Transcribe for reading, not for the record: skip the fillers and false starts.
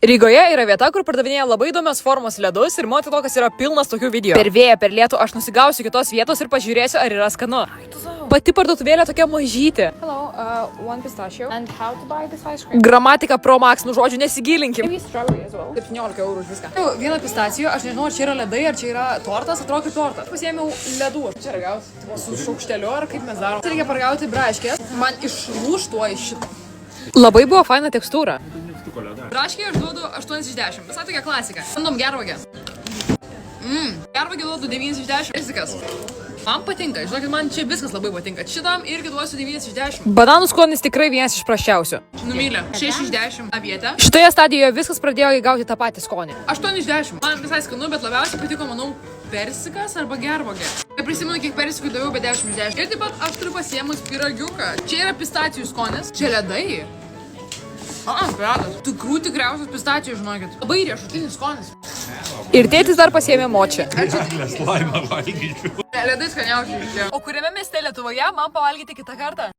Rygoje yra vieta, kur pardavinėja labai įdomios formos ledus ir mano tiktokas yra pilnas tokių video. Per vėją, per lietų aš nusigausiu kitos vietos ir pažiūrėsiu, ar yra skanu. Pati parduotuvėlė tokia mažytė. Hello, one pistachio. And how to buy this ice cream? Gramatika pro max, nu žodžiu, nesigilinkim. Maybe strawberry as well. 17 eurų už viską. Vieną pistacijų, aš nežinau, ar čia yra ledai, ar čia yra tortas, atrodo kaip tortas. Pasiėmiau ledų. Čia ragauti su šaukšteliu, ar kaip mes darom. Reikia paragauti braškės. Man išlūš tuo iš šito. Labai buvo faina tekstūra. Braškiai aš duodu 8 iš 10. Visai tokia klasika. Bandom gervagę. Gervagę duodu 9 iš 10. Rizikas. Man patinka, žinokit, man čia viskas labai patinka. Šitam irgi duosiu 9 iš 10. Bananų skonis tikrai vienas iš prasčiausių. Numylė. 6 iš 10 avietę. Šitoje stadijoje viskas pradėjo įgauti tą patį skonį. 8 iš 10. Man visai skanu, bet labiausiai patiko, manau, persikas arba gervagė. Neprisimenu, kiek persikų daviau, bet 10 iš 10. Ir taip pat aš turiu pasiėmus pyragiuką. Čia yra pistacijų skonis. Čia ledai. Piratas. Tikrų tikriausias pistacijų, žinokit. Labai riešutinis skonis. Ir tėtis dar pasiėmė močią. Laimą valgyčiau. Ledai skaniausiai iš čia. O kuriame mieste Lietuvoje man pavalgyti kitą kartą?